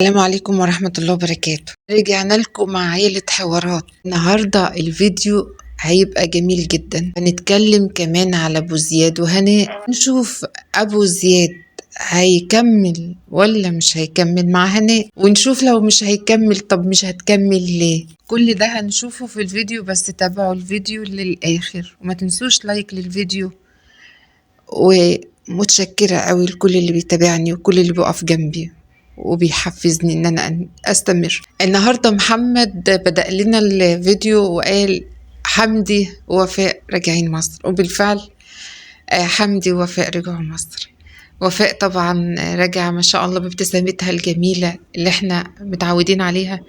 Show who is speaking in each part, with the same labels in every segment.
Speaker 1: السلام عليكم ورحمة الله وبركاته. رجعنا لكم مع عيلة حوارات. النهاردة الفيديو هيبقى جميل جدا. هنتكلم كمان على أبو زياد وهناء، نشوف أبو زياد هيكمل ولا مش هيكمل مع هناء، ونشوف لو مش هيكمل طب مش هتكمل ليه. كل ده هنشوفه في الفيديو، بس تابعوا الفيديو للآخر وما تنسوش لايك للفيديو. ومتشكرة قوي لكل اللي بيتابعني وكل اللي بيقف جنبي وبيحفزني ان انا استمر. النهاردة محمد بدأ لنا الفيديو وقال حمدي ووفاء راجعين مصر، وبالفعل حمدي ووفاء رجعوا مصر. وفاء طبعا راجعة ما شاء الله بابتسامتها الجميلة اللي احنا متعودين عليها،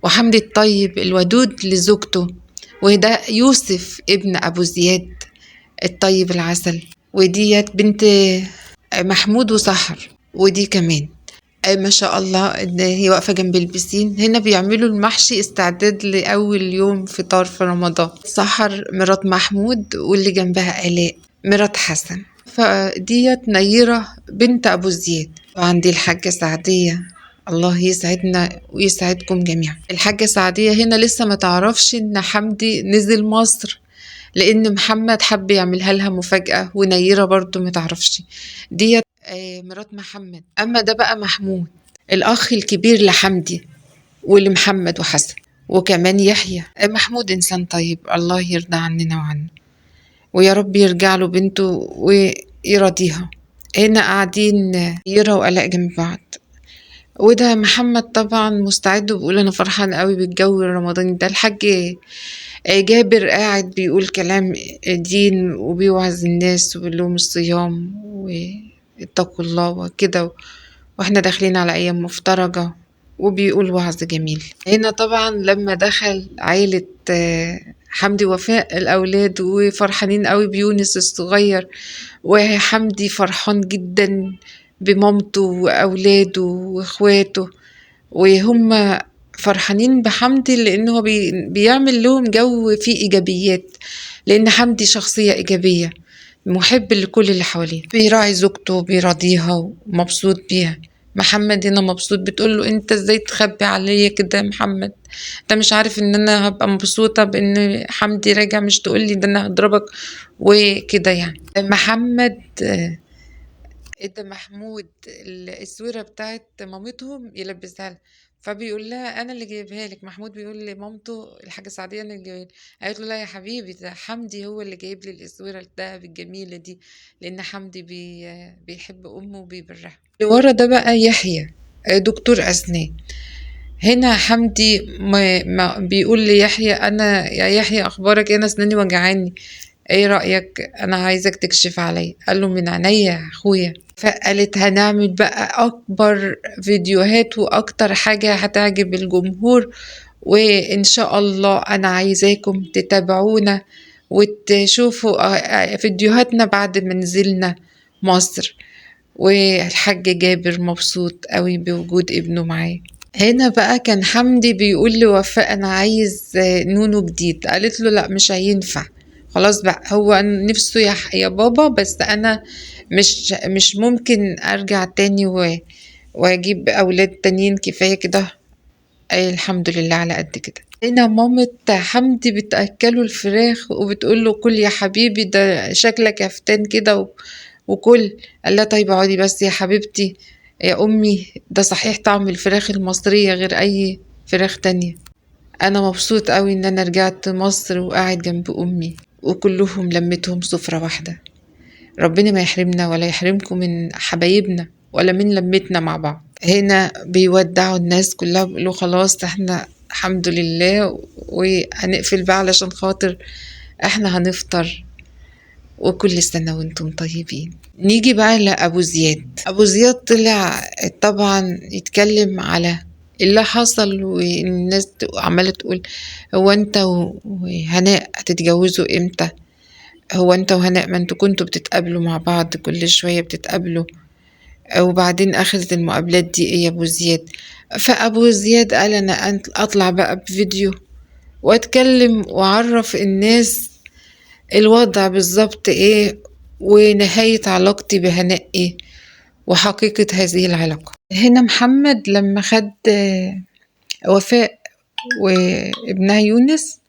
Speaker 1: وحمدي الطيب الودود لزوجته، وده يوسف ابن ابو زياد الطيب العسل، وديت بنت محمود وسحر، ودي كمان ما شاء الله ان هي واقفه جنب البسين. هنا بيعملوا المحشي استعداد لاول يوم فطار في رمضان. سحر مرات محمود، واللي جنبها آلاء مرات حسن، فديت نيرة بنت ابو زياد. وعندي الحاجه سعديه، الله يسعدنا ويسعدكم جميعا. الحاجه سعديه هنا لسه ما تعرفش ان حمدي نزل مصر، لان محمد حب يعملها لها مفاجأة، ونيرة برضو ما تعرفش. ديت مرات محمد. اما ده بقى محمود الاخ الكبير لحمدي ولمحمد وحسن، وكمان يحيى. محمود انسان طيب، الله يرضى عننا وعنه، ويا رب يرجع له بنته ويرضيها. هنا قاعدين يرى وآلاء جنب بعض، وده محمد طبعا مستعد وبيقول انا فرحان قوي بالجو الرمضاني ده. الحاج جابر قاعد بيقول كلام دين وبيوعظ الناس وبيقول لهم الصيام واتقوا الله وكده، واحنا داخلين على ايام مفترجة، وبيقول وعظ جميل. هنا طبعا لما دخل عيلة حمدي وفاء الأولاد وفرحانين قوي بيونس الصغير، وحمدي فرحان جدا بمامته وأولاده وإخواته، وهم فرحانين بحمدي لأنه بيعمل لهم جو فيه إيجابيات، لأن حمدي شخصية إيجابية محب لكل اللي حواليه، بيراعي زوجته بيراضيها ومبسوط بيها. محمد هنا مبسوط، بتقول له انت ازاي تخبي عليا كده يا محمد؟ انت مش عارف ان انا هبقى مبسوطة بان حمدي راجع؟ مش تقولي ده انا هضربك وكده يعني. محمد ادى محمود السويرة بتاعت مامتهم يلبسها لها، فبيقول لها انا اللي جايبها لك. محمود بيقول لمامته الحاجة سعدية انا اللي جايبها. قالت له لا يا حبيبي، ده حمدي هو اللي جايب لي الاسويرة الدهب الجميلة دي، لان حمدي بيحب امه وبيبرها. اللي ورا ده بقى يحيى دكتور اسنان. هنا حمدي ما بيقول ليحيى انا يا يحيى اخبارك؟ انا اسناني وجعاني، ايه رأيك؟ انا عايزك تكشف عليا. قال له من عينيا يا اخويا. فقالت هنعمل بقى اكبر فيديوهات واكتر حاجة هتعجب الجمهور، وان شاء الله انا عايزاكم تتابعونا وتشوفوا فيديوهاتنا بعد ما نزلنا مصر. والحاج جابر مبسوط قوي بوجود ابنه معاه. هنا بقى كان حمدي بيقول لوفاء انا عايز نونو جديد. قالت له لا مش هينفع، خلاص بقى هو نفسه يا بابا، بس انا مش ممكن ارجع تاني واجيب اولاد تانيين، كفايه كده. اي الحمد لله على قد كده. هنا مامة حمدي بتأكله الفراخ وبتقول له كل يا حبيبي، ده شكلك يفتان كده وكل. قال لها طيب اقعدي بس يا حبيبتي يا امي، ده صحيح طعم الفراخ المصرية غير اي فراخ تانية. انا مبسوط قوي ان انا رجعت مصر وقاعد جنب امي وكلهم لمتهم سفرة واحدة. ربنا ما يحرمنا ولا يحرمكم من حبايبنا ولا من لمتنا مع بعض. هنا بيودعوا الناس كلها، بيقولوا خلاص احنا الحمد لله وهنقفل بقى علشان خاطر احنا هنفطر، وكل سنة وانتم طيبين. نيجي بقى لأبو زياد. أبو زياد طلع طبعا يتكلم على اللي حصل، والناس عمالة تقول هو انت وهناء هتتجوزوا امتى؟ هو انت وهناء ما انتوا كنتوا بتتقابلوا مع بعض كل شوية بتتقابلوا، وبعدين اخذت المقابلات دي ايه يا ابو زياد؟ فابو زياد قال انا اطلع بقى بفيديو واتكلم واعرف الناس الوضع بالظبط ايه، ونهاية علاقتي بهناء ايه، وحقيقة هذه العلاقة. هنا محمد لما خد وفاء وابنها يونس،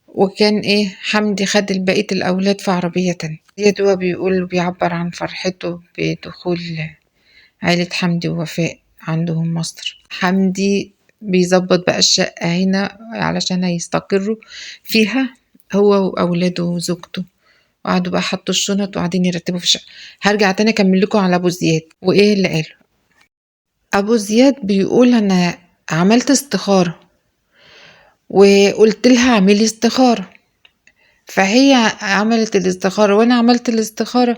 Speaker 1: وكان حمدي خد بقية الأولاد في عربية تانية. زياد هو بيقول بيعبر عن فرحته بدخول عيلة حمدي ووفاء عندهم مصر. حمدي بيظبط بقى الشقة هنا علشان هيستقروا فيها هو وأولاده وزوجته، وقعدوا بقى حطوا الشنط وقاعدين يرتبوا في الشقة. هرجع تاني أكمل لكم على أبو زياد وإيه اللي قاله. أبو زياد بيقول أنا عملت استخارة وقلت لها اعملي استخارة، فهي عملت الاستخارة وانا عملت الاستخارة،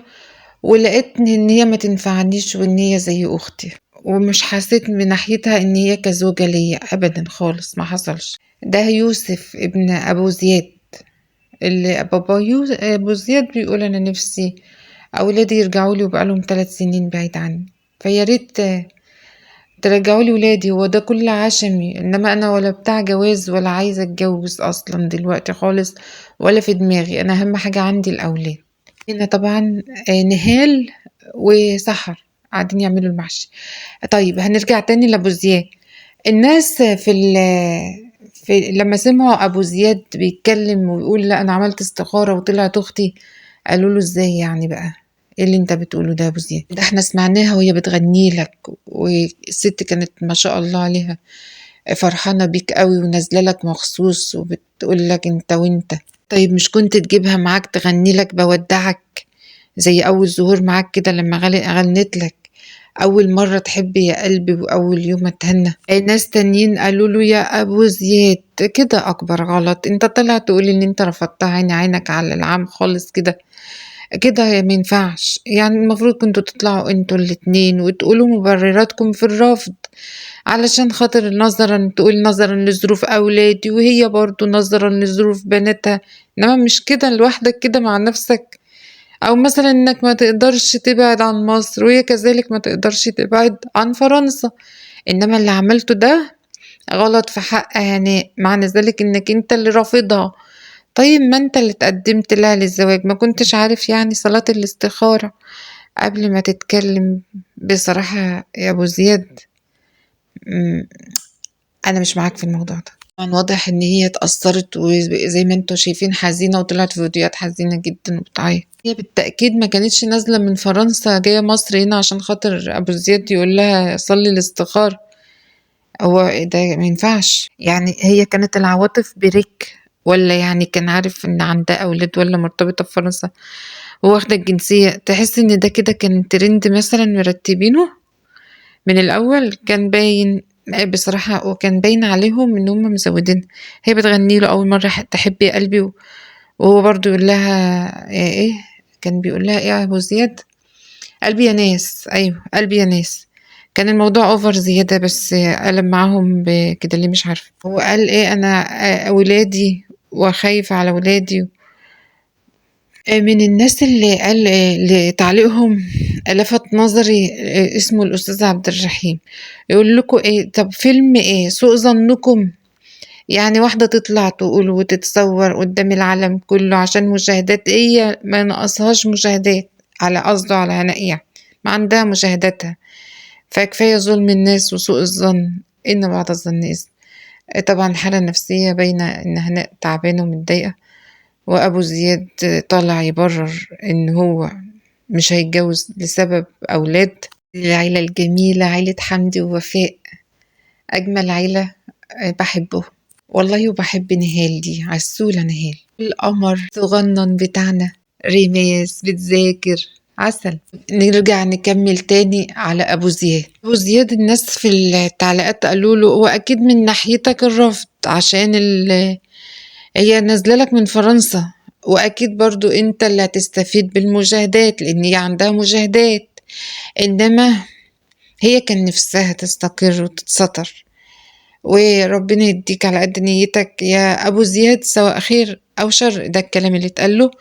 Speaker 1: ولقيتني ان هي ما تنفعنيش وان هي زي اختي، ومش حسيت من ناحيتها ان هي كزوجة ليا ابدا خالص، ما حصلش. ده يوسف ابن ابو زياد اللي ابو زياد بيقول انا نفسي اولادي يرجعوا لي وبقالهم 3 سنين بعيد عني، فيا ريت ترجعوا لي ولادي. هو ده كل عشمي، انما انا ولا بتاع جواز ولا عايزه اتجوز اصلا دلوقتي خالص، ولا في دماغي. انا اهم حاجه عندي الاولاد. هنا طبعا نهال وسحر قاعدين يعملوا المحشي. طيب هنرجع تاني لابو زياد. الناس لما سمعوا ابو زياد بيتكلم ويقول لا انا عملت استخاره وطلعت اختي، قالوا له ازاي يعني بقى؟ ايه اللي انت بتقوله ده يا ابو زياد؟ ده احنا سمعناها وهي بتغني لك، والست كانت ما شاء الله عليها فرحانة بيك قوي ونازلة لك مخصوص وبتقول لك انت وانت. طيب مش كنت تجيبها معاك تغني لك بودعك زي اول ظهور معاك كده لما غنت لك اول مرة تحبي يا قلبي واول يوم اتهنى؟ ناس تانيين قالوا له يا ابو زياد كده اكبر غلط، انت طلع تقول ان انت رفضتها عينك على العام خالص كده، كده ما ينفعش. يعني المفروض كنتوا تطلعوا انتوا الاتنين وتقولوا مبرراتكم في الرفض، علشان خاطر نظرا تقول نظرا لظروف اولادي وهي برضو نظرا لظروف بناتها، انما مش كده لوحدك كده مع نفسك. او مثلا انك ما تقدرش تبعد عن مصر وهي كذلك ما تقدرش تبعد عن فرنسا، انما اللي عملته ده غلط في حقها، يعني معنى ذلك انك انت اللي رافضها. طيب ما انت اللي تقدمت لها للزواج، ما كنتش عارف يعني صلاة الاستخارة قبل ما تتكلم؟ بصراحة يا ابو زياد انا مش معاك في الموضوع ده. طبعا واضح ان هي اتأثرت وزي ما انتوا شايفين حزينة، وطلعت في فيديوهات حزينة جدا وبتعيط. هي بالتأكيد ما كانتش نازلة من فرنسا جاية مصر هنا عشان خاطر ابو زياد يقول لها صلي الاستخارة. هو ده ما ينفعش. يعني هي كانت العواطف بريك، ولا يعني كان عارف ان عندها اولاد، ولا مرتبطة بفرنسا وواخدة الجنسية؟ تحس ان ده كده كان ترند مثلا مرتبينه من الاول، كان باين بصراحة، وكان باين عليهم ان هم مزودين. هي بتغني له اول مرة تحبي يا قلبي، وهو برضو يقول لها ايه كان بيقول لها ايه يا ابو زياد؟ قلبي يا ناس. ايوه قلبي يا ناس. كان الموضوع اوفر زيادة، بس قلب معاهم بكده ليه مش عارفة. هو قال ايه؟ انا ولادي وخايف على ولادي. من الناس اللي قال لتعليقهم لفت نظري اسمه الأستاذ عبد الرحيم، يقول لكم ايه؟ طب فيلم ايه سوء ظنكم؟ يعني واحدة تطلع تقول وتتصور قدام العالم كله عشان مشاهدات، هي ما نقصهاش مشاهدات، على قصده على هنائية ما عندها مشاهداتها، فكفاية ظلم الناس وسوء الظن، إن بعد الظن إذن. طبعا الحالة النفسية باينة إن هناء تعبانة ومتضايقة، وأبو زياد طالع يبرر إن هو مش هيتجوز لسبب أولاد. العيلة الجميلة عيلة حمدي ووفاء أجمل عيلة، بحبه والله، وبحب نهال دي عسولة، نهال القمر صغنن بتاعنا، ريماس بتذاكر عسل. نرجع نكمل تاني على أبو زياد. أبو زياد الناس في التعليقات قالوا له هو أكيد من ناحيتك الرفض عشان هي نازلة لك من فرنسا، وأكيد برضو أنت اللي هتستفيد بالمشاهدات لأن هي عندها مشاهدات، إنما هي كان نفسها تستقر وتتستر. وربنا يديك على قد نيتك يا أبو زياد، سواء خير أو شر، ده الكلام اللي اتقاله.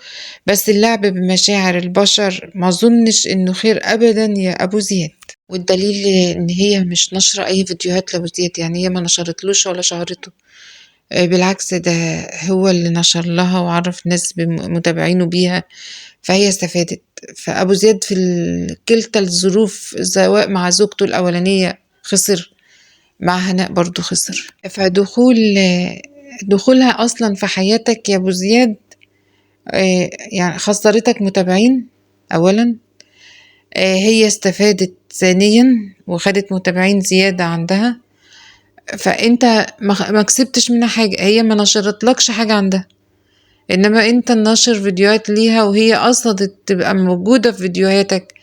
Speaker 1: بس اللعب بمشاعر البشر ما ظنش إنه خير أبدا يا أبو زياد. والدليل إن هي مش نشرة أي فيديوهات لأبو زياد، يعني هي ما نشرتلوش ولا شهرته، بالعكس ده هو اللي نشر لها وعرف ناس بمتابعينه بيها، فهي استفادت. فأبو زياد في كلتا الظروف، سواء مع زوجته الأولانية خسر، مع هناء برضو خسر. دخولها أصلا في حياتك يا أبو زياد يعني خسرتك متابعين أولا، هي استفادت ثانيا وخدت متابعين زيادة عندها، فأنت ما كسبتش منها حاجة، هي ما نشرتلكش حاجة عندها، إنما أنت نشر فيديوهات ليها وهي قصدت تبقى موجودة في فيديوهاتك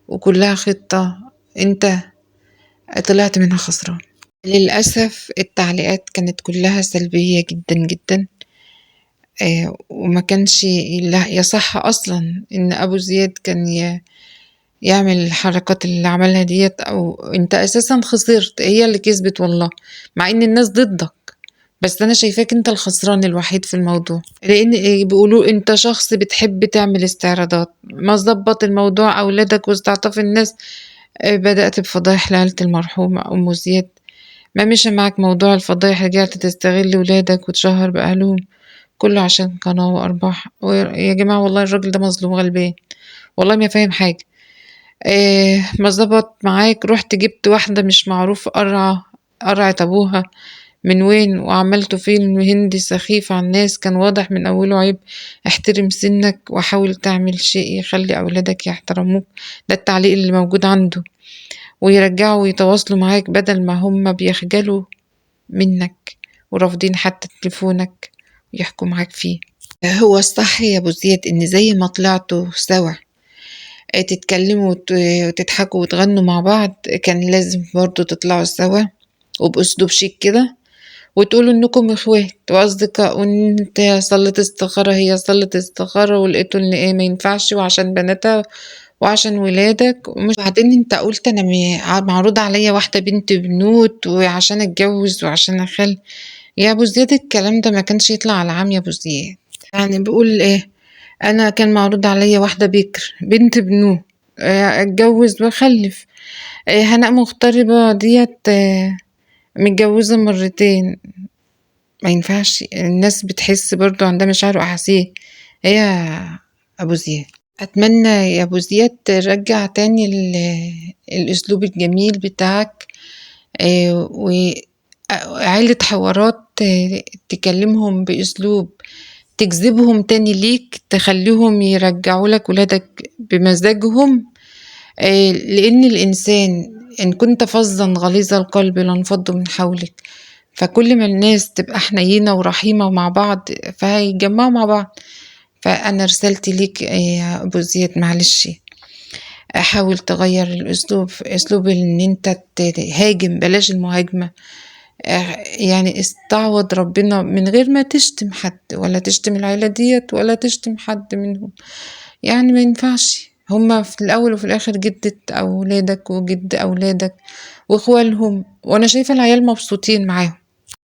Speaker 1: وكلها خطة، أنت طلعت منها خسران. للأسف التعليقات كانت كلها سلبية جدا جدا، وما كانش يصح أصلا إن أبو زياد كان يعمل الحركات اللي عملها ديت، أو أنت أساسا خسرت، هي اللي كسبت والله، مع إن الناس ضدك، بس أنا شايفاك أنت الخسران الوحيد في الموضوع، لأن بيقولوا أنت شخص بتحب تعمل استعراضات، ما ظبط الموضوع أولادك واستعطاف الناس، بدأت بفضايح لعيلة المرحومة أم زياد، ما مشى معك موضوع الفضايح، رجعت تستغل ولادك وتشهر بأهلهم، كله عشان قناة وأرباح. يا جماعة والله الراجل ده مظلوم غلبان، والله ما فاهم حاجة. ما ظبط معاك، رحت جبت واحدة مش معروف قرعت أبوها من وين، وعملته فيلم هندي سخيف على الناس، كان واضح من أوله عيب. احترم سنك وحاول تعمل شيء يخلي أولادك يحترموك، ده التعليق اللي موجود عنده، ويرجعوا ويتواصلوا معاك بدل ما هم بيخجلوا منك ورافضين حتى تليفونك ويحكوا معاك فيه. هو الصح يا أبو زياد إن زي ما طلعتوا سوا تتكلموا وتضحكوا وتغنوا مع بعض، كان لازم برضو تطلعوا سوا وبأسلوب شيك كده وتقولوا انكم اخوات واصدقاء، وان انت صلت استخارة هي صلت استخارة ولقيتوا ان ايه ما ينفعش، وعشان بناتها وعشان ولادك، ومش بعدين انت قلت انا معروض عليا واحدة بنت بنوت وعشان اتجوز وعشان اخل. يا ابو زياد الكلام ده ما كانش يطلع على عام يا ابو زياد، يعني بيقول ايه، انا كان معروض عليا واحدة بكر بنت بنوت اتجوز واخلف، هناء مغتربة ديت متجوزة مرتين، ما ينفعش، الناس بتحس برضو عندها مشاعر وأحاسيس. هي أبو زياد أتمنى يا أبو زياد ترجع تاني الأسلوب الجميل بتاعك، وعيلة حوارات تكلمهم بأسلوب تجذبهم تاني ليك، تخليهم يرجعوا لك ولادك بمزاجهم، لأن الإنسان إن كنت فظا غليظ القلب لانفضوا من حولك، فكل ما الناس تبقى حنينة ورحيمة مع بعض فهيتجمعوا مع بعض. فأنا رسالتي ليك يا أبو زياد معلش حاول تغير الأسلوب، أسلوب إن أنت تهاجم، بلاش المهاجمة، يعني استعوض ربنا من غير ما تشتم حد ولا تشتم العيلة ديت ولا تشتم حد منهم، يعني ما ينفعش، هما في الأول وفي الآخر جدة أولادك وجد أولادك وإخوالهم، وأنا شايفة العيال مبسوطين معاهم.